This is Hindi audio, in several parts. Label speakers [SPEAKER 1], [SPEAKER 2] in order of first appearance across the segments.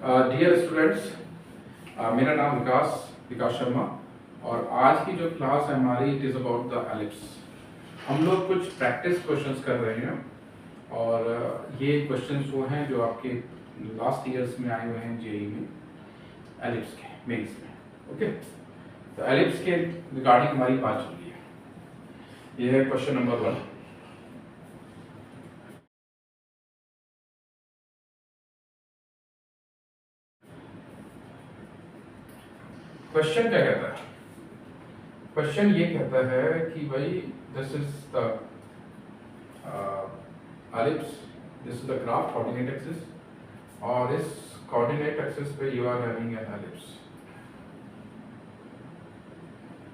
[SPEAKER 1] डियर स्टूडेंट्स, मेरा नाम विकास शर्मा और आज की जो क्लास है हमारी it is about the ellipse. हम लोग कुछ प्रैक्टिस क्वेश्चंस कर रहे हैं और ये क्वेश्चंस वो हैं जो आपके लास्ट ईयर्स में आए हुए हैं जेईई में, एलिप्स के मेंस में। ओके, तो एलिप्स के रिगार्डिंग हमारी बात चल रही है। ये है क्वेश्चन नंबर 1। क्वेश्चन क्या कहता है? क्वेश्चन ये कहता है कि भाई this is the ellipse, this is the graph coordinate axis और इस कोऑर्डिनेट एक्सिस पे you are having an ellipse.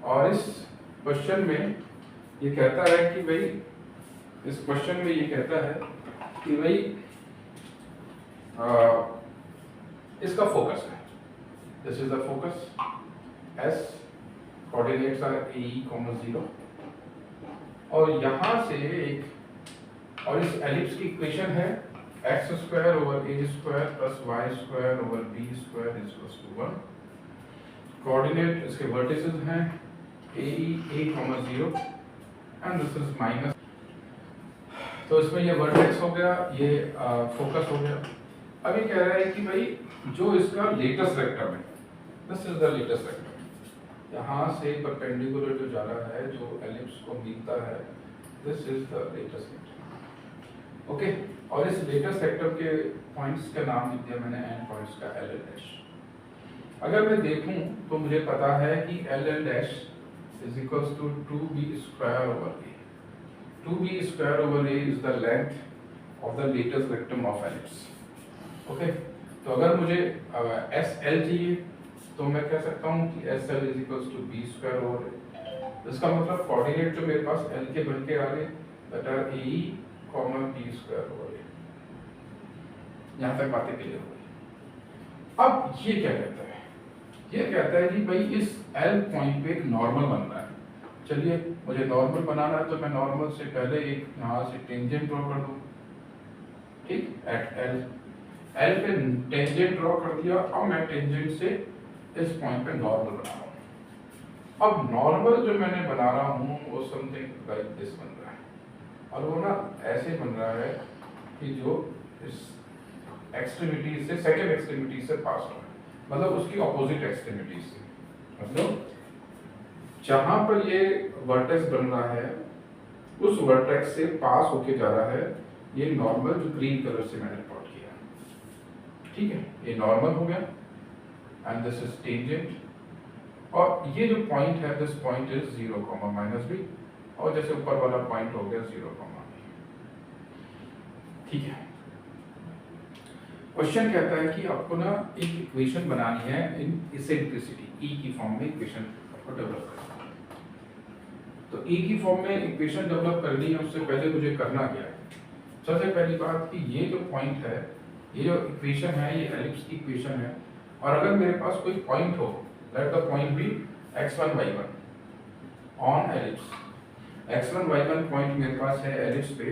[SPEAKER 1] और इस क्वेश्चन में ये कहता है कि भाई इस क्वेश्चन में ये कहता है कि भाई इसका फोकस है, this is the focus S, coordinates are A comma 0 और यहाँ से एक और इस एलिप्स की इक्वेशन है x square over a square plus y square over b square is equals to 1। Coordinate इसके वर्टिसेस हैं a comma 0 and this is minus. तो इसमें ये वर्टेक्स हो गया, ये फोकस हो गया। अभी कह रहा है कि भाई जो इसका लेटेस्ट वेक्टर है, this is the latest vector, यहाँ से परपेंडिकुलर जो जा रहा है, जो एलिप्स को मिलता है, this is the latest vector. Okay, और इस लेटेस्ट वेक्टर के पॉइंट्स का नाम लिख दिया मैंने एंड पॉइंट्स का एल एल डैश। अगर मैं देखूं तो मुझे पता है कि L L dash is equals to 2b square over a। 2b square over a is the length of the latest vector of ellipse. Okay, तो अगर मुझे एस एल चाहिए तो मैं कह सकता हूँ कि S L is equals to B square over A. इसका मतलब कोऑर्डिनेट जो मेरे पास एल के बन के आ गए that are A comma B square over A. यहाँ तक बातें क्लियर हो गई। अब ये क्या कहता है? ये कहता है कि भाई इस एल पॉइंट पे एक नॉर्मल बन रहा है। चलिए, मुझे नॉर्मल बनाना है तो मैं नॉर्मल से पहले एक यहाँ से टेंजेंट ड्रॉ कर दूँ। ठीक, एट एल पे टेंजेंट ड्रॉ कर दिया। अब मैं टेंजेंट से इस पॉइंट पे नॉर्मल बना रहा हूँ। अब नॉर्मल जो मैंने बना रहा हूँ वो समथिंग लाइक दिस बन रहा है और वो ना ऐसे बन रहा है कि जो इस एक्सट्रीमिटी से सेकंड एक्सट्रीमिटी से पास हो रहा है, मतलब उसकी ऑपोजिट एक्सट्रीमिटी से। मतलब जहां पर ये वर्टेक्स बन रहा है उस वर्टेक्स से पास होके जा रहा है ये नॉर्मल, जो ग्रीन कलर से मैंने प्लॉट किया। ठीक है, ये नॉर्मल हो गया and this is tangent और ये जो पॉइंट है this point is 0 comma minus b और जैसे ऊपर वाला पॉइंट हो गया 0 कॉमा b। ठीक है, क्वेश्चन कहता है कि आपको ना एक इक्वेशन बनानी है इन इसेंट्रिसिटी e की फॉर्म में इक्वेशन आपको डेवलप करना है। तो e की फॉर्म में इक्वेशन डेवलप करनी है, उससे पहले मुझे करना क्या है? सबसे पहली बात कि ये जो पॉइंट है, ये जो इक्वेशन है, ये एलिप्स की इक्वेशन है और अगर मेरे पास कोई पॉइंट हो, let the point be x1 y1 on ellipse. x1 y1 point मेरे पास है एलिप्स पे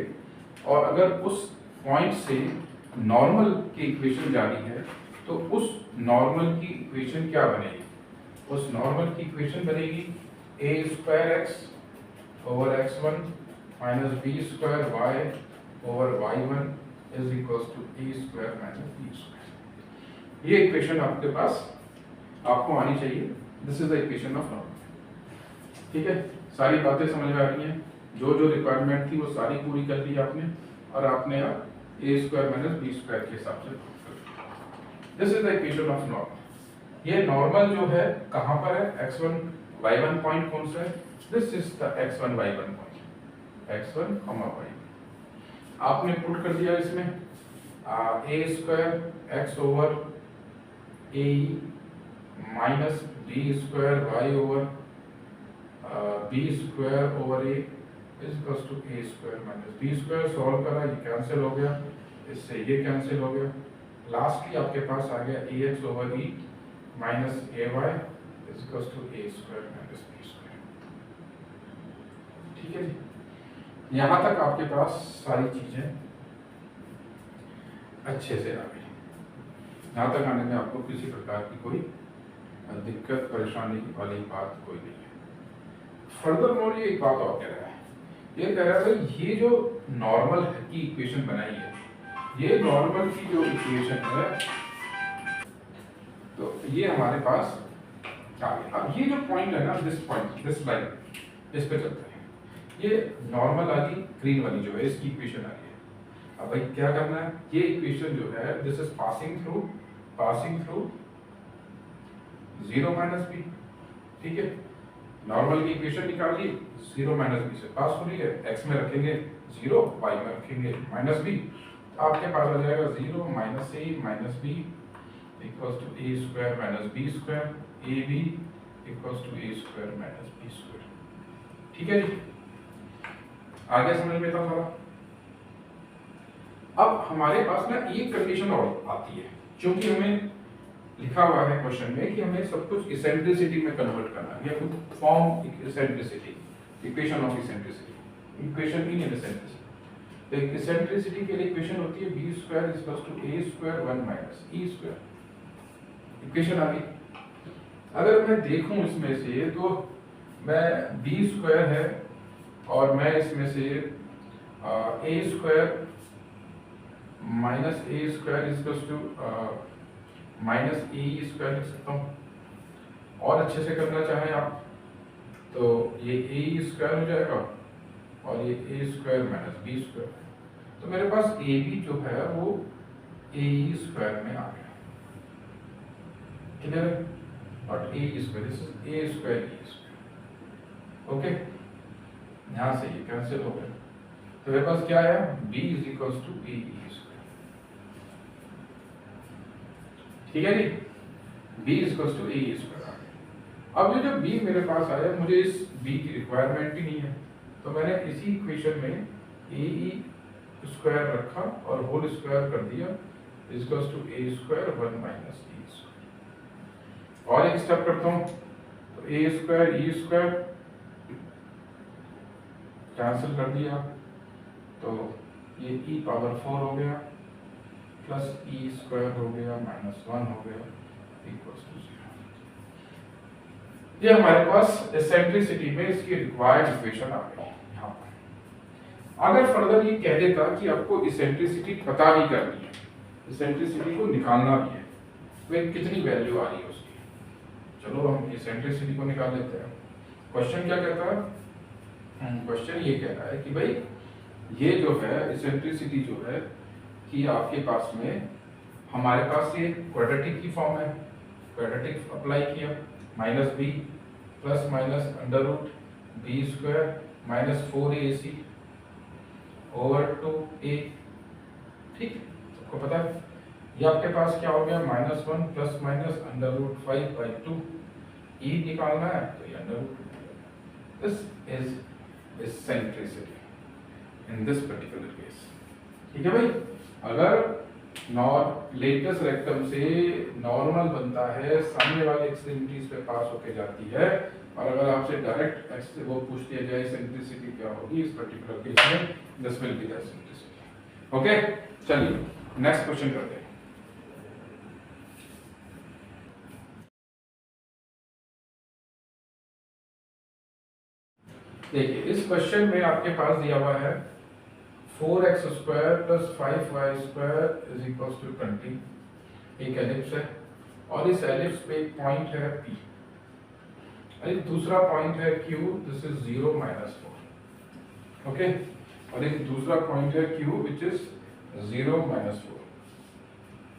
[SPEAKER 1] और अगर उस पॉइंट से नॉर्मल की इक्वेशन जानी है तो उस नॉर्मल की इक्वेशन क्या बनेगी? उस नॉर्मल की इक्वेशन बनेगी a square x over x1 minus b square y over y1 is equals to a square minus b square. ये इक्वेशन आपके पास आपको आनी चाहिए। This is the equation of normal. ठीक है, सारी बातें समझ में आ रही हैं, जो जो रिक्वायरमेंट थी वो सारी पूरी कर दी आपने और आपने अब ए स्क्वायर माइनस बी स्क्वायर के हिसाब से। This is the equation of normal. ये नॉर्मल जो है कहाँ पर है? x1 y1 पॉइंट कौन सा है? This is the x1 y1 point, x1 y1 आपने पुट कर दिया इसमें A square X over a minus b square y over b square over a is equals to a square minus b square. Solve करा, ये कैंसिल हो गया, इससे ये कैंसिल हो गया। लास्टली आपके पास आ गया ax over e minus ay is equals to a square minus b square. ठीक है जी, यहाँ तक आपके पास सारी चीजें अच्छे से आ गई। यहाँ तक आने में आपको किसी प्रकार की कोई दिक्कत परेशानी वाली बात कोई नहीं है। फर्दर मोर ये एक बात और कह रहा है, ये कह रहा है भाई ये जो नॉर्मल की इक्वेशन बनाई है, ये नॉर्मल की जो इक्वेशन है तो ये हमारे पास आ गया। अब ये जो पॉइंट है ना, दिस पॉइंट, दिस लाइन, इस पे चलते हैं। ये नॉर्मल आ गई, ग्रीन वाली जो है इसकी इक्वेशन आ गई है। अब भाई क्या करना है, ये इक्वेशन जो है this is passing through 0 minus b, ठीक है। नॉर्मल की इक्वेशन निकाल ली, 0 माइनस बी से पास हो रही है, एक्स में रखेंगे 0, वाई में रखेंगे माइनस बी, तो आपके पास आ जाएगा 0 minus a minus b equals to A square minus b square, a b equals to A square minus b square. ठीक है जी, आगे समझ में था थोड़ा। अब हमारे पास ना एक कंडीशन और आती है, क्योंकि हमें लिखा हुआ है क्वेश्चन में कि हमें सब कुछ इसेंट्रिसिटी में कन्वर्ट करना है, या form eccentricity, equation of eccentricity, equation in eccentricity. एक इसेंट्रिसिटी के लिए इक्वेशन होती है b square equals to a square 1 minus e square, equation आ गई। अगर मैं देखूं इसमें से तो मैं b स्क्वायर है और मैं इसमें से a square minus a square equals to minus a square लिख सकता हूँ। और अच्छे से करना चाहें आप तो ये ए स्क्वायर हो जाएगा और ये ए स्क्वायर माइनस बी स्क्वायर, तो मेरे पास ए बी जो है वो ए स्क्वायर में आ गया, क्लियर है। और A square, this is A square E square, okay. यहाँ से ये कैंसिल हो गया, तो मेरे पास क्या आया, B is equals to A square, ठीक है जी। b equals to A square आ गया। अब ये जो b मेरे पास आया, मुझे इस b की रिक्वायरमेंट ही नहीं है, तो मैंने इसी इक्वेशन में ए स्क्वायर रखा और होल स्क्वायर कर दिया equals to A square 1 minus e square. और एक स्टेप करता हूँ, तो a square E square cancel कर दिया, तो ये e पावर 4 हो गया प्लस ई स्क्वायर हो गया माइनस 1 हो गया इक्वल्स टू 0। ये हमारे पास इसेंट्रिसिटी में इसकी रिक्वायर्ड इक्वेशन आ गई। यहाँ पर अगर फर्दर ये कह देता कि आपको इसेंट्रिसिटी पता भी करनी है, इसेंट्रिसिटी को निकालना भी है, तो कितनी वैल्यू आ रही है उसकी, चलो हम इसेंट्रिसिटी को निकाल लेते हैं। क्वेश्चन क्या कहता है, क्वेश्चन ये कह रहा है कि भाई ये जो है इसेंट्रिसिटी जो है कि आपके पास में, हमारे पास ये क्वाड्रेटिक की फॉर्म है, क्वाड्रेटिक अप्लाई किया, minus b plus minus under root b square minus 4ac over 2a, ठीक, सबको पता है। ये आपके पास क्या हो गया, -1 plus minus under root 5/2, e निकालना है तो ये under root. This is eccentricity in this particular case, ठीक है भाई। अगर लेटस रेक्टम से नॉर्मल बनता है, सामने वाले एक्सट्रीमिटीज पे पास होके जाती है, और अगर आपसे डायरेक्ट वो पूछ लिया जाए इसेंट्रिसिटी क्या होगी इस पर्टिकुलर केस में, this will be the eccentricity. Okay, चलिए नेक्स्ट क्वेश्चन करते हैं। देखिए इस क्वेश्चन में आपके पास दिया हुआ है 4x square plus 5y square is equals to 20, एक एलिप्स है और इस एलिप्स पे एक पॉइंट है P, एक दूसरा पॉइंट है Q, this is 0 minus 4, okay, और एक दूसरा पॉइंट है Q which is 0 minus 4।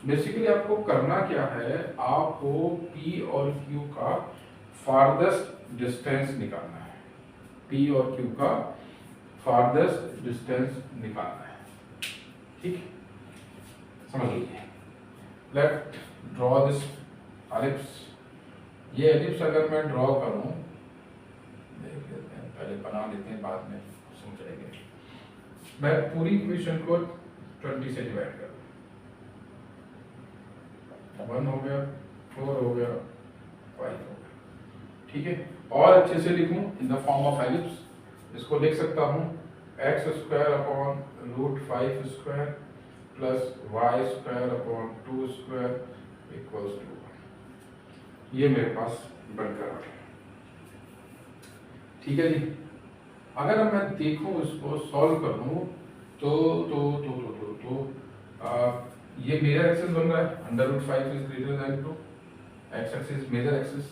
[SPEAKER 1] Basically आपको करना क्या है, आपको P और Q का फारदेस्ट डिस्टेंस निकालना है, P और Q का फारदेस्ट डिस्टेंस निकालना है, ठीक, समझ लीजिए। Let draw this ellipse. ये एलिप्स अगर मैं ड्रॉ करूं, देख लेते हैं, पहले बना लेते हैं बाद में समझेंगे। मैं पूरी इक्वेशन को 20 से डिवाइड कर दूं, 1 हो गया, 4 हो गया, 5 हो गया, ठीक है। और अच्छे से लिखूं in the form of ellipse, इसको लिख सकता हूँ x square upon root 5 square plus y square upon 2 square equals to 1। ये मेरे पास बनकर आ गया। ठीक है जी। अगर मैं देखूं इसको सॉल्व करूं तो ये मेजर एक्सिस बन रहा है, √5 is greater than 2, X axis major axis.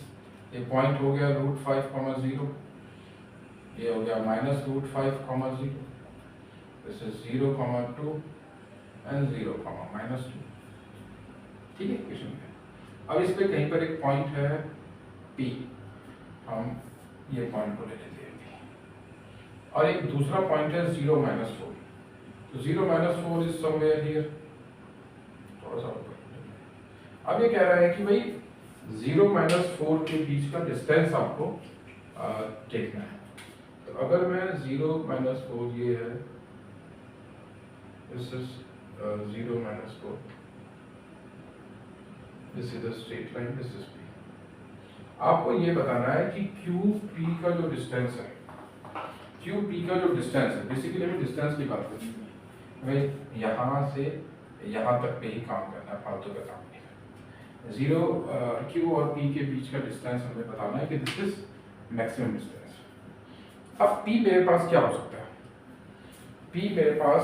[SPEAKER 1] ये पॉइंट हो गया √5, 0, ये हो गया -√5, 0, दिस इज 0, 2 एंड 0, -2। ठीक है क्वेश्चन में। अब इस पे कहीं पर एक पॉइंट है P, हम ये पॉइंट को ले लेते हैं, और एक दूसरा पॉइंट है 0, -4। तो 0, -4 इज समवेयर हियर, थोड़ा सा ऊपर। अब ये कह रहा है कि भाई 0, -4 के बीच का डिस्टेंस आपको देखना है। तो अगर मैं 0, -4 ये है, this is 0, -4, this is the straight line, this is P। आपको ये बताना है कि QP का जो डिस्टेंस है, QP का जो डिस्टेंस है, बेसिकली हमें डिस्टेंस की बात करनी है, हमें यहाँ से यहाँ तक पे ही काम करना है, फालतू का काम नहीं है। 0 Q और P के बीच का डिस्टेंस हमें बताना है कि दिस इज मैक्सिमम डिस्टेंस। अब P मेरे पास क्या हो सकता है? P मेरे पास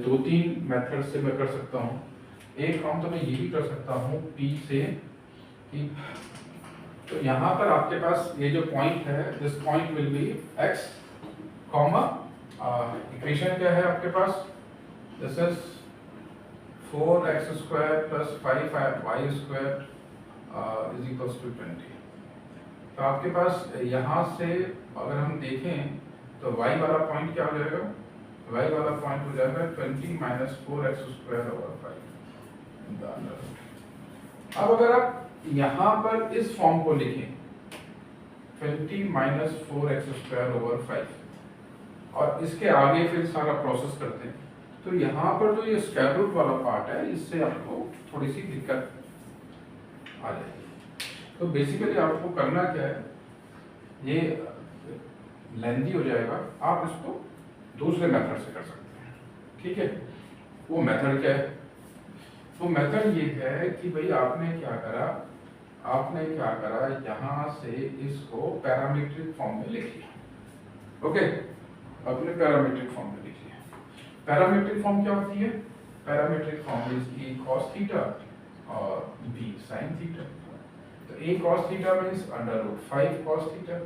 [SPEAKER 1] 2-3 मेथड से मैं कर सकता हूँ। एक काम तो मैं ये भी कर सकता हूँ P से कि, तो यहाँ पर आपके पास ये जो पॉइंट है, this point will be x, equation क्या है आपके पास, this is 4x² + 5y² is equals to 20। तो आपके पास यहाँ से अगर हम देखें तो y वाला पॉइंट क्या हो जाएगा, y वाला पॉइंट हो जाएगा 20 - 4x² / 5। अब अगर आप यहाँ पर इस फॉर्म को लिखें 20 - 4x² / 5 और इसके आगे फिर सारा प्रोसेस करते हैं, तो यहाँ पर जो ये स्क्वायर रूट वाला पार्ट है, इससे आपको थोड़ी सी दिक्कत आ जाएगी। तो बेसिकली आपको करना क्या है, ये लेंथी हो जाएगा, आप इसको दूसरे मेथड से कर सकते हैं। ठीक है, वो मेथड क्या है? वो मेथड ये है कि भाई आपने क्या करा, यहाँ से इसको पैरामीट्रिक फॉर्म में लिख लिया। ओके, अपने पैरामीट्रिक फॉर्म में लिख लिया। पैरामीट्रिक फॉर्म क्या होती है? Parametric form is A cos theta और B sin थीटा। तो A cos theta means √5 cos theta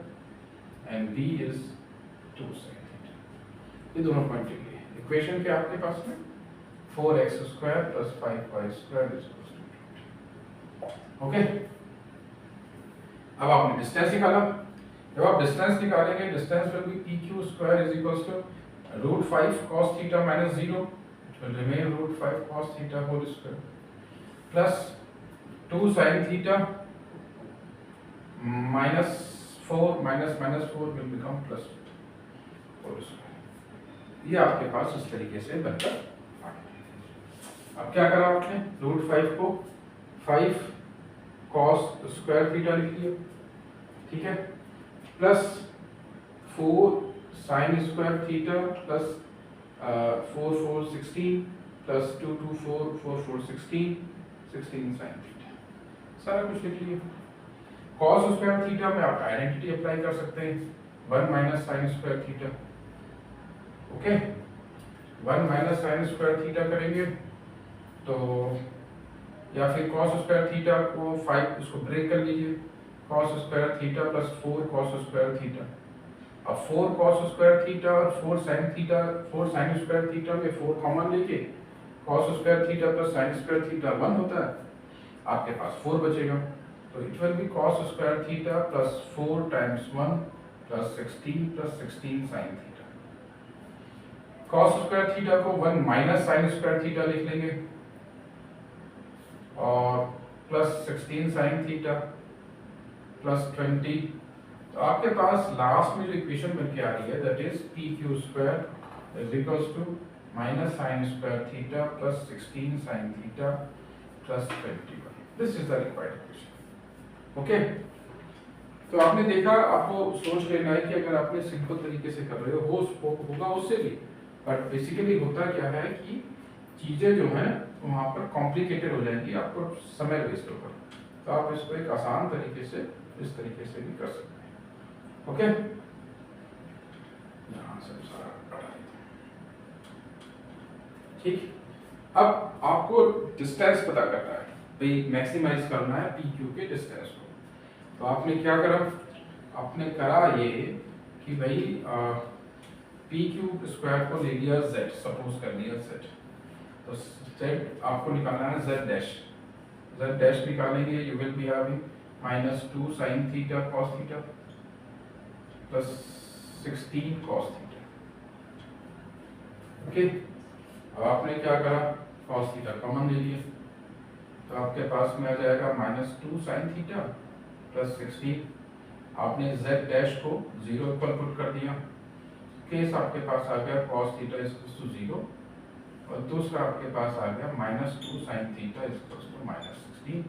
[SPEAKER 1] and B is 2 sin theta. ये दोनों पॉइंट के लिए इक्वेशन क्या आपके पास में 4x² + 5y² = 20। ओके, अब आपने डिस्टेंस निकाला। जब आप डिस्टेंस निकालेंगे, distance will be PQ² = √5 cos theta - 0, it will remain √5 cos theta whole square plus 2 sin theta -4 -4 will become +4 whole square। ये आपके पास इस तरीके से बनकर आ गया। अब क्या करा आपने, √5 को 5 cos² थीटा लिख लिया, ठीक है, plus 4 sin² theta plus 4 4 16 plus 2 2 4 4 4 16 16 sin theta, सारा कुछ लिख लिया। cos² थीटा में आप आइडेंटिटी अप्लाई कर सकते हैं, 1 - sin² theta. Okay, 1 - sin² theta करेंगे तो, या फिर cos² थीटा को 5 इसको ब्रेक कर लीजिए, cos² theta plus 4 cos² theta. अब 4 cos² थीटा और 4 sin थीटा, 4 sin² थीटा में 4 कॉमन लेके cos² theta plus sin² theta 1 होता है, आपके पास 4 बचेगा। तो it will be cos² theta plus 4 × 1 plus 16 plus 16 sin theta. cos² theta को 1 - sin² थीटा लिख लेंगे और प्लस 16 sin थीटा प्लस 20। तो आपके पास लास्ट में जो इक्वेशन बन के आ रही है, that is PQ² = -sin² theta plus 16 sin theta plus 21। This is the required equation. Okay, तो आपने देखा, आपको सोच लेना है कि अगर आपने सिंपल तरीके से कर रहे हो होगा उससे भी, बट बेसिकली होता क्या है कि चीजें जो हैं तो वहाँ पर कॉम्प्लिकेटेड हो जाएंगी, आपको समय वेस्ट होगा। तो आप इसको एक आसान तरीके से इस तरीके से भी कर सकते हैं। ओके, यहाँ से सारा हटा देते हैं। ठीक, अब आपको डिस्टेंस पता करना है भाई, मैक्सिमाइज करना है पी क्यू के डिस्टेंस को। तो आपने क्या करा, आपने करा ये कि भाई पी क्यू स्क्वायर को ले लिया z, सपोज कर लिया z, तो z आपको निकालना है z डैश निकालेंगे, you will be having -2 sin theta cos theta plus 16 cos theta. Okay, अब आपने क्या करा, cos थीटा कॉमन ले लिया, तो आपके पास में आ जाएगा -2 sin थीटा प्लस 16। आपने z डैश को 0 पर पुट कर दिया, केस आपके पास आ गया cos थीटा इक्वल्स टू 0, और दूसरा आपके पास आ गया -2 sin थीटा इक्वल्स टू -16।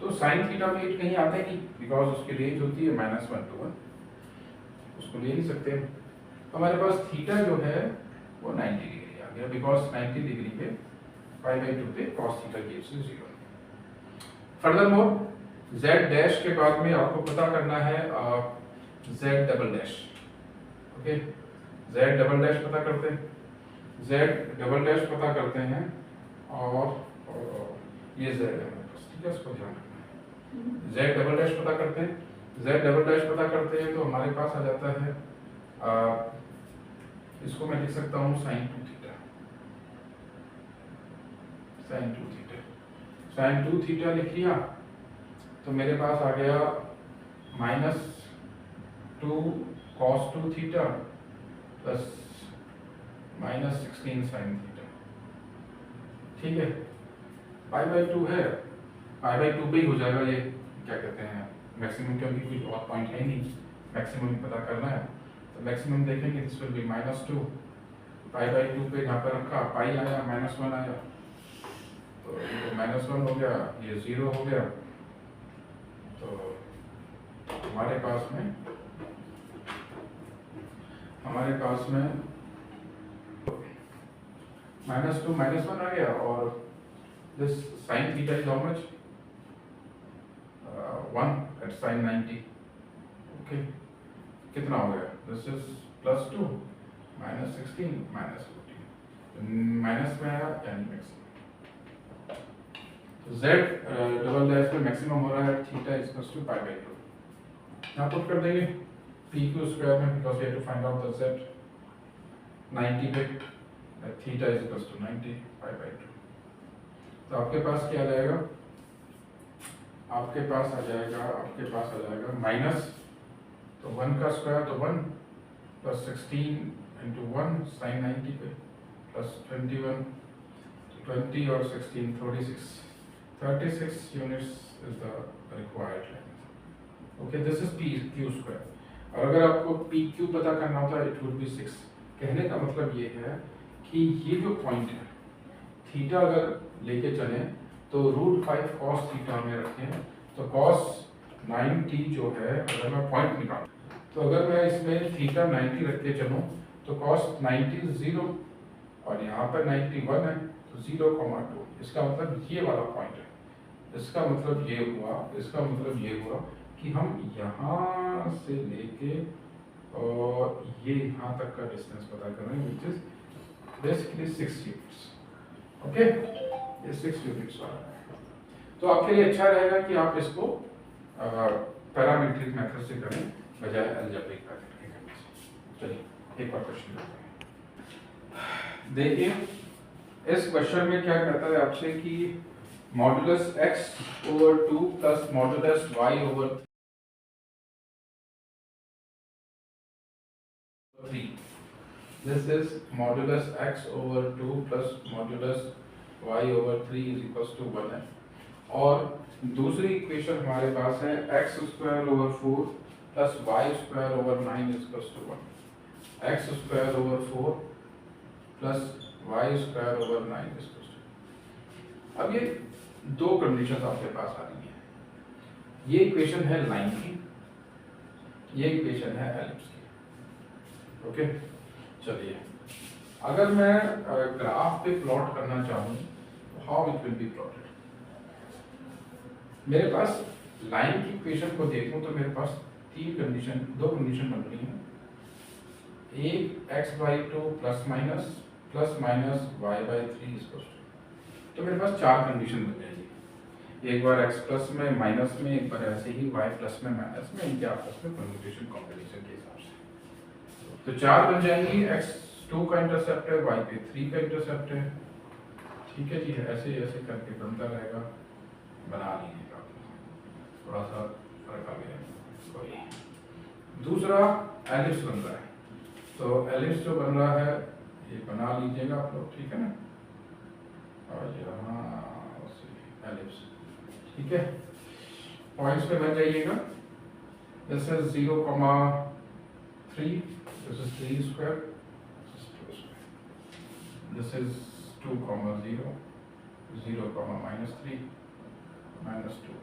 [SPEAKER 1] तो sin थीटा में 8 कहीं आता ही नहीं, बिकॉज उसकी रेंज होती है -1 to 1, उसको ले नहीं सकते। हमारे पास थीटा जो है वो 90 डिग्री आ गया, बिकॉज 90 डिग्री पे π/2 पे cos theta gives you 0। Furthermore z dash के बाद में आपको पता करना है z double dash. Okay, z double dash पता करते हैं, z डबल डैश पता करते हैं, और ये z है हमारे पास, ठीक है, इसको ध्यान रखना है। z डबल डैश पता करते हैं, z डबल डैश पता करते हैं तो हमारे पास आ जाता है इसको मैं लिख सकता हूँ sin 2 थीटा, sin 2 थीटा लिख लिया, तो मेरे पास आ गया -2 cos 2 theta plus -16 sin theta. ठीक है, π/2 है, π/2 पे ही हो जाएगा ये, क्या कहते हैं मैक्सिमम, क्योंकि कोई और पॉइंट है नहीं, मैक्सिमम पता करना है, तो मैक्सिमम देखेंगे, दिस विल बी -2, π/2 पे यहाँ पर रखा, पाई आया, -1 आया, तो ये -1 हो गया, ये 0 हो गया, तो हमारे पास में -2 -1 आ गया, और this sin theta is how much, 1 at sin 90। Okay, कितना हो गया, दिस इज +2 -16 -14, माइनस में आया यानी मैक्सिमम। z डबल डैश पे मैक्सिमम हो रहा है, थीटा इक्वल्स टू π/2, यहाँ पुट कर देंगे पी क्यू स्क्वायर में, because we have to find out the z 90 पे, थीटा इक्वल्स टू 90 π/2। तो आपके पास क्या आ जाएगा, आपके पास आ जाएगा माइनस, तो 1 का स्क्वायर तो 1 प्लस 16 इंटू 1 sin 90 पे प्लस 21, 20 और 16 36 units is the required length. Okay, this is P Q square, और अगर आपको पी क्यू पता करना होता है इट वुड बी 6। कहने का मतलब ये है कि ये जो पॉइंट है, थीटा अगर लेके चलें तो √5 cos थीटा में रखें, तो cos 90 जो है, अगर मैं पॉइंट निकालूं, तो अगर मैं इसमें थीटा 90 रख के चलूँ तो cos 90 0, और यहाँ पर 91 है, तो 0,2, इसका मतलब ये वाला पॉइंट है। इसका मतलब ये हुआ कि हम यहाँ से लेके और ये यहाँ तक का डिस्टेंस पता कर रहे हैं, which is basically 6 units. Okay, ये 6 यूनिट्स वाला है। तो आपके लिए अच्छा रहेगा कि आप इसको पैरामीट्रिक मेथड से करें बजाय अलजेब्रिक मेथड के करने से। चलिए एक और क्वेश्चन करते हैं। देखिए इस क्वेश्चन में क्या कहता है आपसे कि modulus x/2 plus modulus y/3, this is modulus x/2 plus modulus y/3 is equals to 1 है, और दूसरी इक्वेशन हमारे पास है x²/4 plus y²/9 is equals to 1, x²/4 plus y² over 9 is equals to। अब ये दो कंडीशन आपके पास आ रही है, ये इक्वेशन है लाइन की, ये इक्वेशन है एलिप्स की। ओके, चलिए अगर मैं ग्राफ पे प्लॉट करना चाहूँ तो how it will be plotted. मेरे पास लाइन की इक्वेशन को देखूं तो मेरे पास दो कंडीशन बन रही हैं। एक x/2 प्लस माइनस y/3 तो मेरे पास चार कंडीशन बन जाएगी। एक बार x प्लस में माइनस में, एक बार ऐसे ही y प्लस में माइनस में, इनके आपस में परम्यूटेशन कॉम्बिनेशन के हिसाब से तो चार बन जाएंगी। x2 का इंटरसेप्ट है, y पे 3 का इंटरसेप्ट है। ठीक है जी, ऐसे ऐसे करके बनता रहेगा, बना लीजिएगा। थोड़ा सा फर्क आ गया कोई। दूसरा एलिप्स बन रहा है, तो एलिप्स जो बन रहा है ये बना लीजिएगा आप लोग, ठीक है ना। और यहाँ एलिप्स, ठीक है। पॉइंट्स पे बन जाइएगा। This is 0,3, this is 3 square, this is 2,0, 0,-3, -2।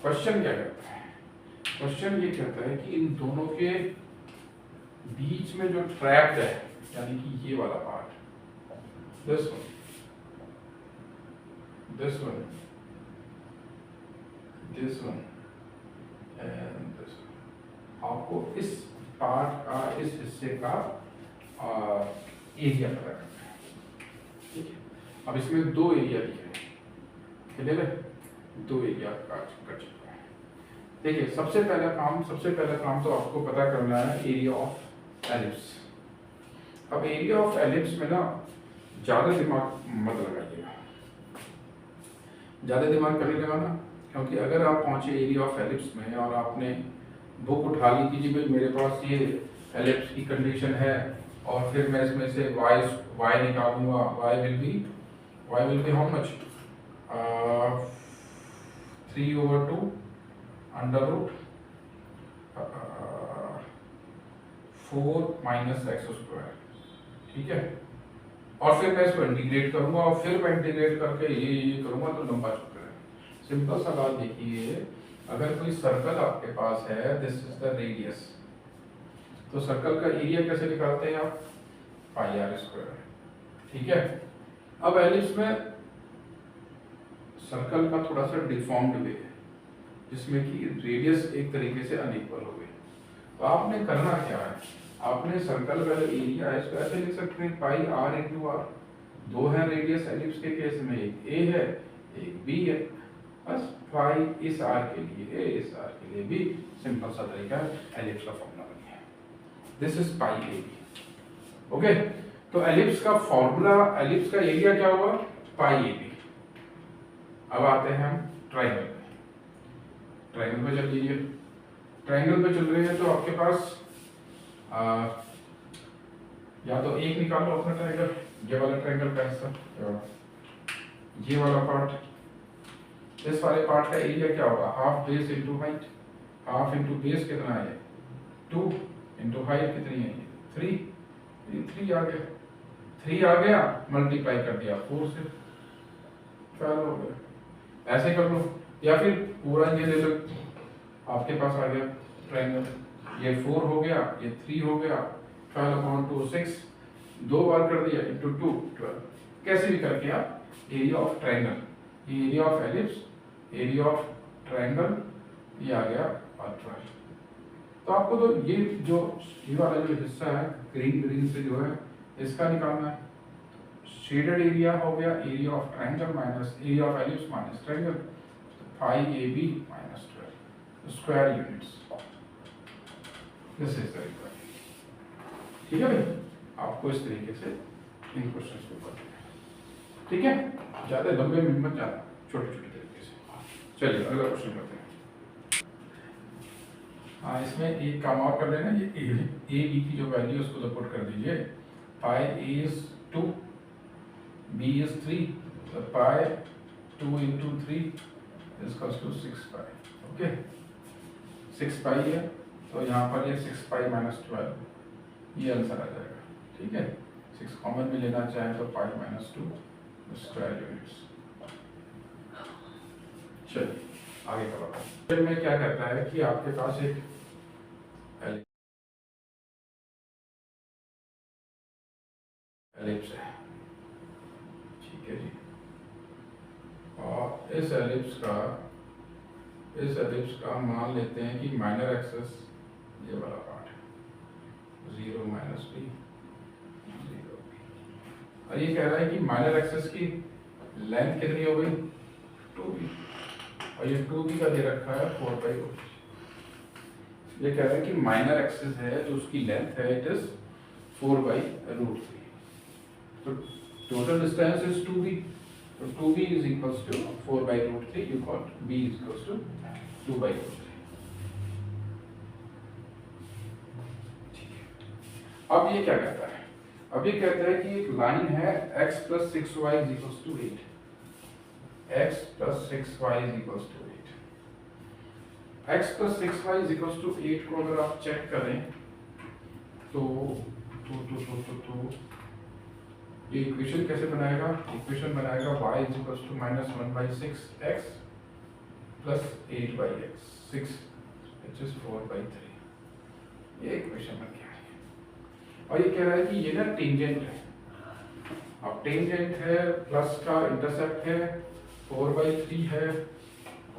[SPEAKER 1] Question क्या कहता है? क्वेश्चन ये कहता है कि इन दोनों के बीच में जो ट्रैप्ड है, यानी कि ये वाला part, this one and this one, आपको इस पार्ट का, इस हिस्से का एरिया पता करना है। ठीक है, अब इसमें दो एरिया दिए हैं, क्लियर है? दो एरिया कर चुका है। देखिए, सबसे पहला काम तो आपको पता करना है एरिया ऑफ एलिप्स। अब एरिया ऑफ एलिप्स में ना ज़्यादा दिमाग मत लगाइएगा, ज़्यादा दिमाग करने लगाना, क्योंकि अगर आप पहुँचे एरिया ऑफ एलिप्स में और आपने बुक उठा ली कि जी भाई मेरे पास ये एलिप्स की कंडीशन है, और फिर मैं इसमें से y निकालूंगा, y will be how much, 3/2 under root 4 - x²। ठीक है, और फिर मैं इसको इंटीग्रेट करूंगा, और फिर मैं इंटीग्रेट करके ये करूंगा तो लंबा चक्कर है। सिंपल सा बात देखिए, अगर कोई सर्कल आपके पास है, दिस इज द रेडियस, तो सर्कल का एरिया कैसे निकालते हैं आप? πr²। ठीक है, अब एलिप्स में सर्कल का थोड़ा सा डिफॉर्म्ड वे है, जिसमें कि रेडियस एक तरीके से अनइक्वल हो गई। तो आपने करना क्या है, आपने सर्कल का जो एरिया है इसको ऐसे लिख सकते हैं πr/r। दो है रेडियस एलिप्स के केस में, एक a है एक b है, बस फाई इस r के लिए a, इस r के लिए b। सिंपल सा तरीका है, एलिप्स का फॉर्मूला बन गया। This is πab। ओके, तो एलिप्स का फॉर्मूला, एलिप्स का एरिया क्या हुआ? πab। अब आते हैं हम ट्राइंगल पे। ट्राइंगल पे चल लीजिए। ट्राइंगल पे चल रहे हैं तो आपके पास या तो एक निकालो अपना ट्राइंगल, ये वाला ट्राइंगल का हिस्सा, ये वाला पार्ट, इस वाले पार्ट का एरिया क्या होगा? Half base into height. Half into base कितना है? 2 इंटू हाइट कितनी है? 3। 3 आ गया, 3 आ गया, मल्टीप्लाई कर दिया 4 से, 12 हो गया। ऐसे कर लो, या फिर पूरा ये ले लो, आपके पास आ गया ट्राइंगल, ये 4 हो गया, ये 3 हो गया, 12/2 6, 2 बार कर दिया इंटू 2 12। कैसे भी करके आप area of triangle, area of ellipse, area of triangle, ये आ गया और 12। तो आपको तो ये वाला जो हिस्सा है ग्रीन से जो है इसका निकालना है। शेडेड एरिया हो गया area of triangle minus area of ellipse minus triangle, 5ab - 12 square units. This is the requirement. ठीक है भाई, आपको इस तरीके से इन क्वेश्चंस को करना है। ठीक है, ज़्यादा लंबे में मत जाना, छोटे छोटे तरीके से। चलिए अगला क्वेश्चन करते हैं। हाँ, इसमें एक काम और कर लेना, ये ए बी की जो वैल्यू है उसको तो पुट कर दीजिए। पाई ए is 2, b is 3, so pi 2 into 3 is equals to 6 pi। Okay, 6 pi है, तो यहाँ पर ये 6 pi - 12, ये आंसर आ जाएगा। ठीक है, 6 कॉमन में लेना चाहे तो pi - 2 स्क्वायर यूनिट्स। चलिए आगे का बताओ। फिर में क्या कहता है कि आपके पास एक एलिप्स है, ठीक है जी। और इस एलिप्स का मान लेते हैं कि माइनर एक्सेस ये वाला पार्ट है, 0 माइनस बी 0 बी, और ये कह रहा है कि माइनर एक्सेस की लेंथ कितनी हो गई 2b, और ये 2b का दे रखा है 4/√3। ये कह रहा है कि माइनर एक्सेस है जो उसकी लेंथ है इट इज 4/√3। तो total distance is 2b, so 2b is equals to 4/√3, you got b is equals to 2/√3। अब ये क्या कहता है, अब ये कहता है कि एक लाइन है x plus 6y is equals to 8, x plus 6y is equals to 8, x plus 6y is equals to 8 को अगर आप चेक करें तो ये इक्वेशन कैसे बनाएगा, इक्वेशन बनाएगा y is equals to -1/6x plus 8/x, 6 which is 4/3, ये इक्वेशन बन गया है। और ये कह रहा है कि ये ना टेंजेंट है, अब टेंजेंट है प्लस का इंटरसेप्ट है 4/3 है,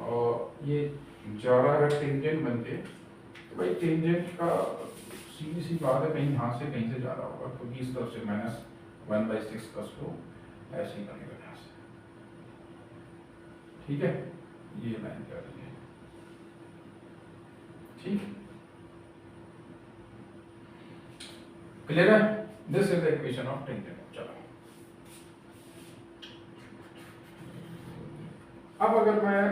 [SPEAKER 1] और ये जा रहा है टेंजेंट बन के, तो भाई टेंजेंट का सीधी सी बात है कहीं यहाँ से कहीं से जा रहा होगा, क्योंकि इस तरफ से -1/6 का स्लो ऐसे ही बनेगा यहाँ से, ठीक है, ये लाइन जा रही है, ठीक, क्लियर है, this is the equation of tangent. चलो अब अगर मैं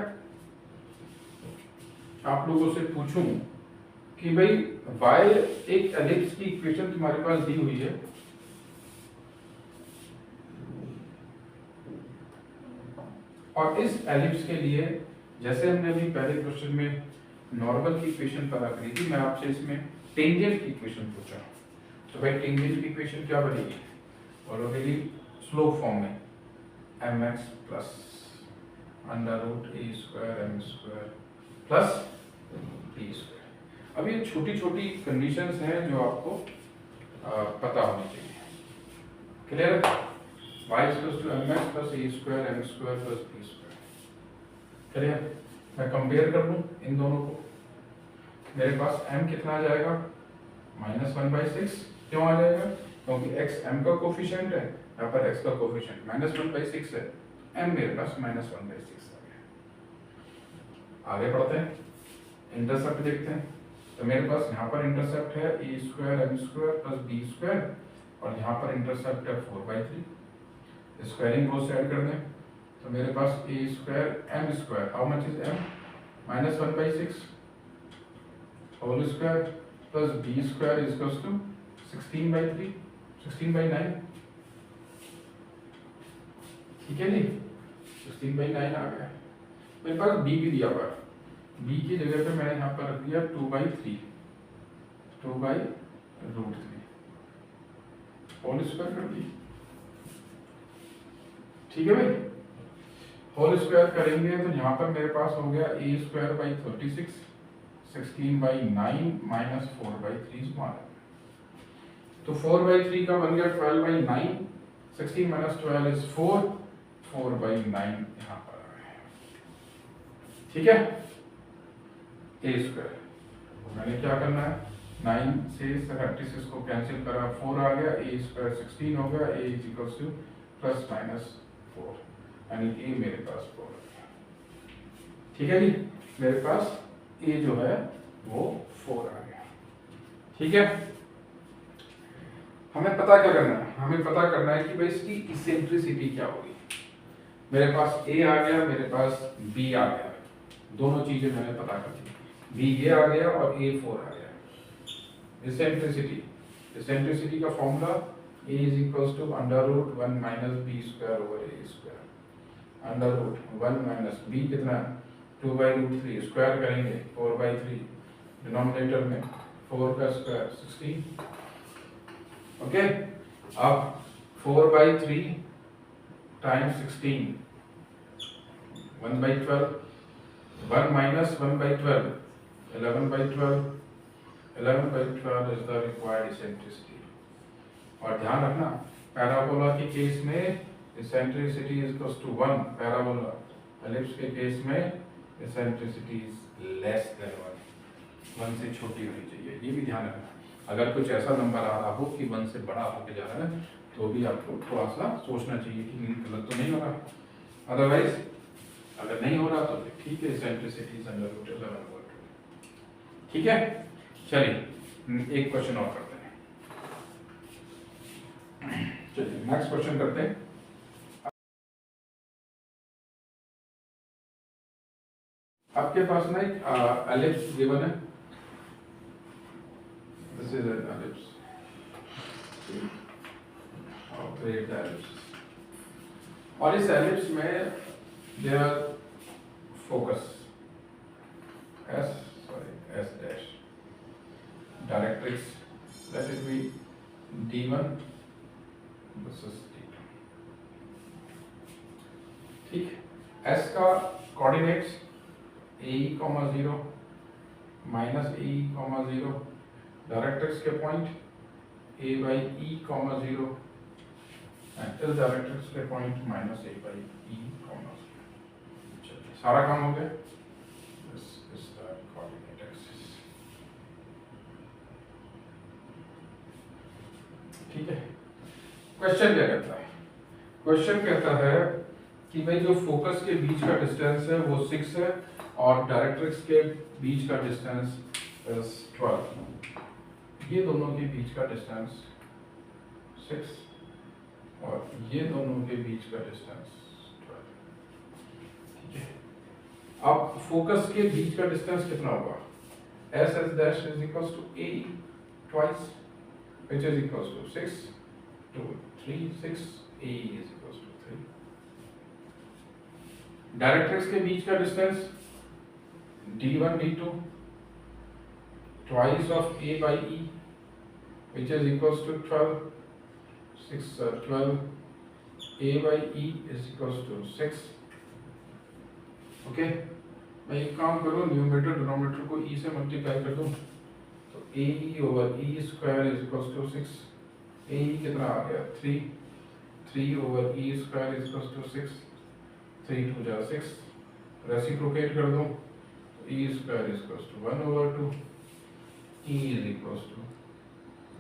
[SPEAKER 1] आप लोगों से पूछूं कि भाई y एक एलिप्स की इक्वेशन तुम्हारे पास दी हुई है, और इस एलिप्स के लिए जैसे हमने अभी पहले क्वेश्चन में नॉर्मल की इक्वेशन पता करी थी, मैं आपसे इसमें टेंजेंट की इक्वेशन पूछा, तो भाई टेंजेंट की इक्वेशन क्या बनेगी, ऑलरेडी स्लोप फॉर्म में mx plus √a² m² plus b²। अब ये छोटी छोटी कंडीशंस हैं जो आपको पता होनी चाहिए, क्लियर है, y equals to mx plus a² m² plus b², clear. मैं कंपेयर कर लूं इन दोनों को, मेरे पास m कितना आ जाएगा -1/6, क्यों आ जाएगा, क्योंकि x m का कोफिशिएंट है, यहाँ पर x का कोफिशिएंट -1/6 है, m मेरे पास -1/6 आ गया। आगे बढ़ते हैं, इंटरसेप्ट देखते हैं, तो मेरे पास यहाँ पर इंटरसेप्ट है a² m² प्लस b², और यहाँ पर इंटरसेप्ट है 4/3, स्क्वायरिंग बोथ साइड कर दें, तो मेरे पास a² m², how much is m -1/6 whole square plus b² is equals to 16/3, 16/9, ठीक है जी, 16/9 आ गया। मेरे पास b भी दिया हुआ है, b की जगह पे मैंने यहाँ पर रख दिया 2/3, 2/√3 होल स्क्वायर कर दी, ठीक है भाई, होल स्क्वायर करेंगे तो यहाँ पर मेरे पास हो गया a²/36, 16/9 माइनस 4/3 माना, तो 4/3 का बन गया 12/9, 16 माइनस 12 इज 4, 4/9 यहाँ पर आ गया, ठीक है, a², मैंने क्या करना है 9 से 36 को कैंसिल करा, 4 आ गया, a² 16 हो गया, a इज इक्वल्स टू +-4, यानी a मेरे पास 4 आ गया, ठीक है जी, मेरे पास a जो है वो 4 आ गया, ठीक है। हमें पता क्या करना है, हमें पता करना है कि भाई इसकी इसेंट्रिसिटी क्या होगी। मेरे पास a आ गया, मेरे पास b आ गया, दोनों चीजें मैंने पता कर दी, b ये आ गया और a 4 आ गया। इसेंट्रिसिटी, इसेंट्रिसिटी का formula a is equals to √1 minus b² over a², √1 minus b कितना 2/√3, स्क्वायर करेंगे 4/3, डिनोमिनेटर में 4 का स्क्वायर 16, ओके। अब 4/3 times 16, 1/12, 1 minus 1/12, 11/12, 11/12 is the required eccentricity। और ध्यान रखना पैराबोला के केस में eccentricity is equal to 1, parabola. Ellipse के केस में इसेंट्रिसिटी इज लेस देन 1 से छोटी होनी चाहिए। ये भी ध्यान रखना, अगर कुछ ऐसा नंबर आ रहा हो कि 1 से बड़ा होकर जा रहा है तो भी आपको थोड़ा सा सोचना चाहिए कि गलत तो नहीं हो रहा। अदरवाइज अगर नहीं हो रहा तो ठीक है, इसेंट्रिसिटी इज अंडर रूट 11/2। ठीक है, चलिए एक क्वेश्चन और करते हैं। चलिए नेक्स्ट क्वेश्चन करते हैं। आपके पास ना एक एलिप्स गिवन है, दिस इज एन एलिप्स और क्रिएट द एलिप्स, और इस एलिप्स में there focus S dash, directrix let it be D1 versus D2। ठीक, S का coordinates AE, 0 minus AE, 0, directrix के point A by E, 0 and इस डायरेक्ट्रिक्स के point minus A by E, 0। चलिए सारा काम हो गया। This is the coordinate axis। ठीक है, क्वेश्चन क्या कहता है? क्वेश्चन कहता है कि भाई जो फोकस के बीच का डिस्टेंस है वो 6 है और डायरेक्ट्रिक्स के बीच का डिस्टेंस 12। ये दोनों के बीच का डिस्टेंस 6 और ये दोनों के बीच का डिस्टेंस 12। ठीक है, अब फोकस के बीच का डिस्टेंस कितना होगा? SS dash is equals to AE twice, which is equals to 6 to 3, 6, AE is equals to 3। Directrix के बीच का distance D1, D2 twice of A by E, which is equals to 12, 6, 12, A by E is equals to 6। Okay, मैं एक काम करूँ, न्यूमरेटर डिनोमिनेटर को E से मल्टीप्लाई कर दूँ तो AE over E square is equals to 6। AE कितना आ गया? 3, 3 over E square is equals to 6, 3 2 जा 6, रेसिप्रोकेट कर दूँ E square is equals to 1 over 2, E is equals to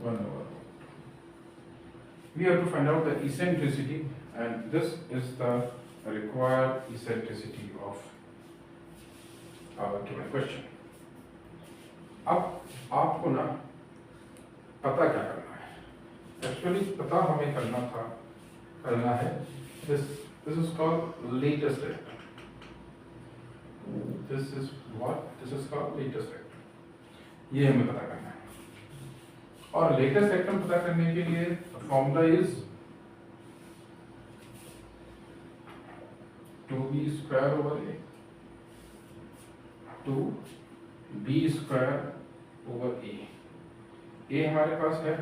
[SPEAKER 1] 1 over 2। We have to find out the eccentricity and this is the required eccentricity of our given question। अब आपको ना पता क्या करना है? एक्चुअली पता हमें करना है this is called latest vector। This is what? This is called latest vector। ये हमें पता करना है और latest vector पता करने के लिए formula is 2b square over a, 2b square over a। a हमारे पास है,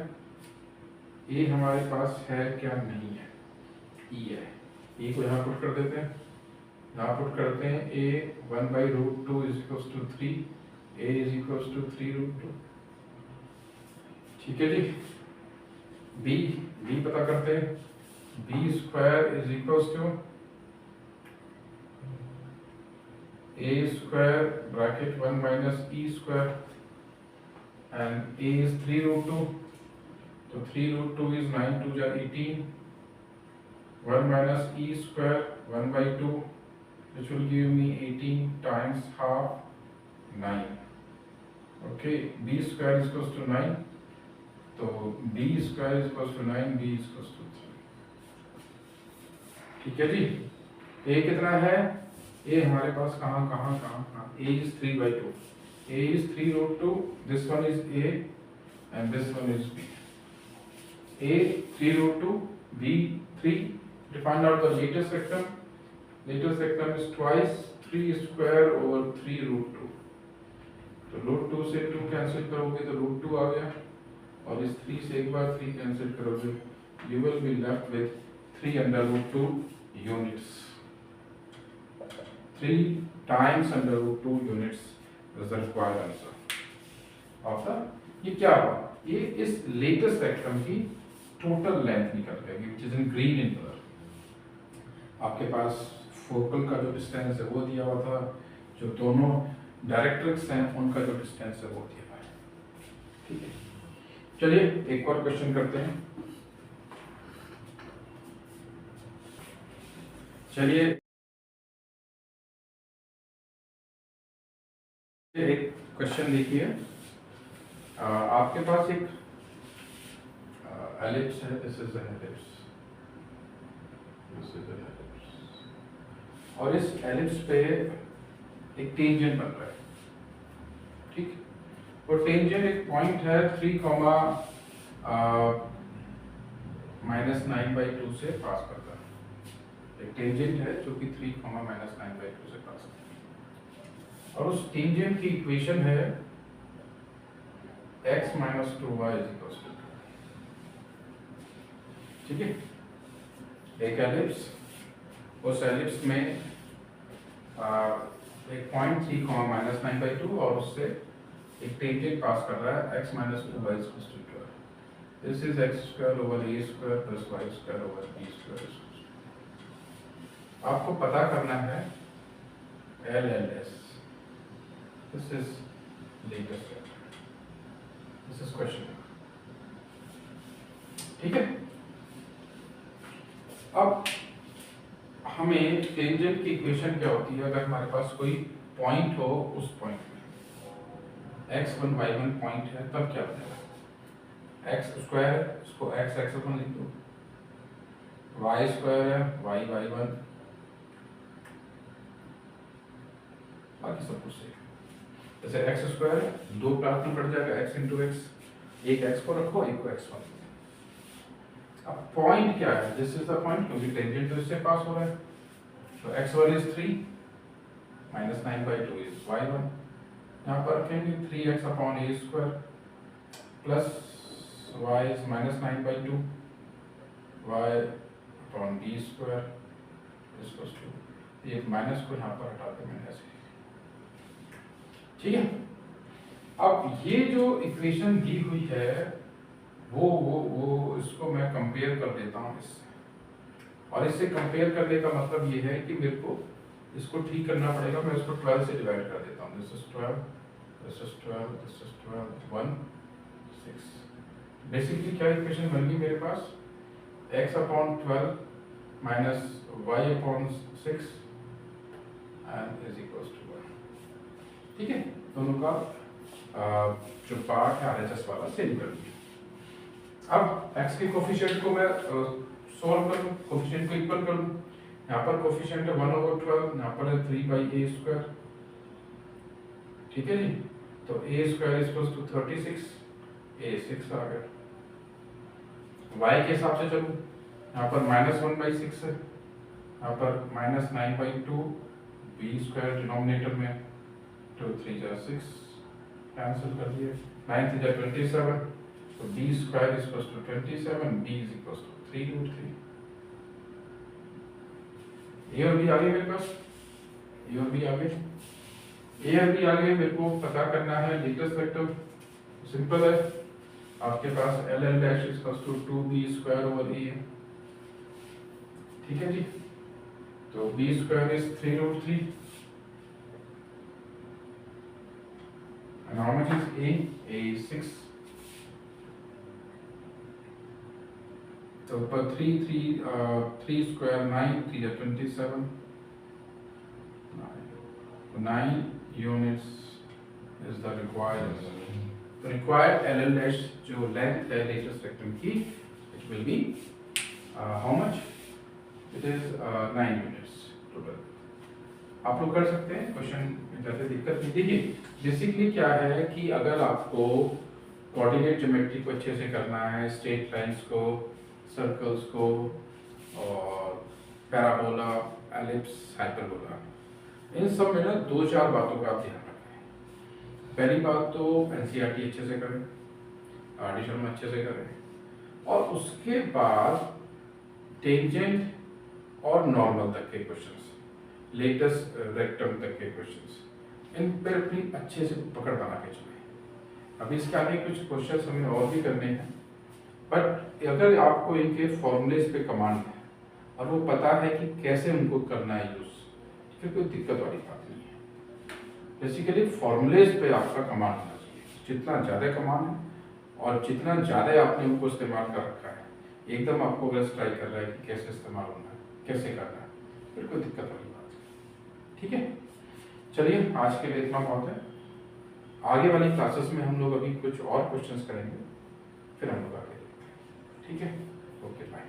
[SPEAKER 1] a हमारे पास है क्या? नहीं है, e है। e को यहाँ पुट कर देते हैं, यहाँ पुट करते हैं a 1/√2 is equals to 3, a is equals to 3√2। ठीक है जी, b पता करते हैं, b square is equals to a square bracket 1 minus e square and a is 3√2, so 3√2 is 9 2 ja 18, 1 minus e square 1/2, which will give me 18 times half 9। okay, b square is equals to 9, तो b square is equals to 9, b is equals to 3। ठीक है जी, a कितना है? a हमारे पास कहाँ a is 3/2, a is 3√2, this one is a and this one is b। a 3√2, b 3। to find out the latest sectum is twice 3 square over 3√2, तो √2 से 2 कैंसिल करोगे तो √2 आ गया और इस 3 से एक बार 3 कैंसिल करोगे, you will be left with 3/2 units। 3 times √2 units is the required answer of the। ये क्या हुआ? ये इस लेटेस्ट सेक्टम की टोटल लेंथ निकल जाएगी which is in green in colour. आपके पास फोकल का जो डिस्टेंस है वो दिया हुआ था, जो दोनों डायरेक्ट्रिक्स हैं उनका जो डिस्टेंस है वो दिया हुआ है। ठीक है, चलिए एक और क्वेश्चन करते हैं। चलिए एक क्वेश्चन देखिए, आपके पास एक एलिप्स है, this is an ellipse, this is an ellipse, और इस एलिप्स पे एक टेंजेंट बन रहा है। ठीक, और टेंजेंट एक पॉइंट है 3, -9/2 से पास करता है। एक टेंजेंट है जो कि 3, -9/2 से पास करता है, और उस टेंजेंट की इक्वेशन है x - 2y = 2। ठीक है, एक एलिप्स, उस एलिप्स में एक पॉइंट 3, -9/2 और उससे एक टेंजेंट पास कर रहा है x - 2y = 12। This is x² / a² + y² / b²। आपको पता करना है LLS। This is latest, this is question. ठीक है, अब हमें टेंजेंट की इक्वेशन क्या होती है अगर हमारे पास कोई पॉइंट हो, उस पॉइंट में x1 y1 पॉइंट है, तब क्या बनेगा? x² है, इसको x1 लिख दो, y² है, y1, बाकी सब कुछ सेम। जैसे x² है, 2 पार्ट में कट जाएगा, x × x, एक x को रखो, एक को x1। अब पॉइंट क्या है? दिस इज द पॉइंट, क्योंकि टेंजेंट तो इससे पास हो रहा है, तो x1 is 3, -9/2 is y1। यहाँ पर रखेंगे 3x/a² plus y is -9/2 y/b² equals to, ये माइनस को यहाँ पर हटा के मैंने ऐसे। ठीक है, अब ये जो इक्वेशन दी हुई है वो इसको मैं कंपेयर कर देता हूँ इससे, और इससे कंपेयर करने का मतलब ये है कि मेरे को इसको ठीक करना पड़ेगा। मैं इसको 12 से डिवाइड कर देता हूँ। This is 12, this is 12, this is 12, 1 6। Basically क्या इक्वेशन बन गई मेरे पास? x/12 minus y/6 and is equals to 1। ठीक है, दोनों का जो पार्ट है RHS वाला सेम कर दिया। अब x के कोफिशिएंट को मैं सॉल्व कर लूँ, कोफिशिएंट को इक्वल कर लूँ। यहाँ पर कोफिशिएंट है 1/12, यहाँ पर है 3/a²। ठीक है जी, तो a² = 36, a 6 आ गया। y के हिसाब से चलूँ, यहाँ पर -1/6 है, यहाँ पर -9/2, b² डिनोमिनेटर में, 2 3 × 6 कैंसिल कर दिए, 9 3 × 27, तो b² = 27, b = 3√3। ए और बी आ गए मेरे पास, ए और बी आ गए, मेरे को पता करना है लेटेस्ट वेक्टर। सिंपल है, आपके पास LL' = 2b² है। ठीक है जी, तो b² is 3√3 and how much is a? A is 6। तो पर 3 square 9, 3 × 27, 9 units is the required LL' जो लेंथ है लेटेस्ट वेक्टर की, it will be how much? It is 9 units total। आप लोग कर सकते हैं, क्वेश्चन में ज़्यादा दिक्कत नहीं। देखिए बेसिकली क्या है कि अगर आपको कोऑर्डिनेट ज्योमेट्री को अच्छे से करना है, स्ट्रेट लाइंस को, सर्कल्स को, और पैराबोला, एलिप्स, हाइपरबोला, इन सब में ना 2-4 बातों का आप ध्यान रखें। पहली बात तो NCERT अच्छे से करें, एडिशन में अच्छे से करें, और उसके बाद टेंजेंट और नॉर्मल तक के क्वेश्चंस, लेटेस्ट रेक्टम तक के क्वेश्चंस, इन पर अपनी अच्छे से पकड़ बना के चलें। अभी इसके आगे कुछ क्वेश्चंस हमें और भी करने हैं, बट अगर आपको इनके फॉर्मूलेज पे कमांड है और वो पता है कि कैसे उनको करना है यूज, फिर कोई दिक्कत वाली बात नहीं है। बेसिकली फॉर्मूलेज पे आपका कमांड होना चाहिए। जितना ज़्यादा कमांड है और जितना ज़्यादा आपने उनको इस्तेमाल कर रखा है, एकदम आपको अगर ट्राई कर रहा है कि कैसे इस्तेमाल होना है, कैसे करना है, फिर कोई दिक्कत वाली बात नहीं। ठीक है, चलिए आज के लिए इतना बहुत है। आगे वाली क्लासेस में हम लोग अभी कुछ और क्वेश्चंस करेंगे, फिर हम लोग आगे देखते हैं। ठीक है, ओके बाय।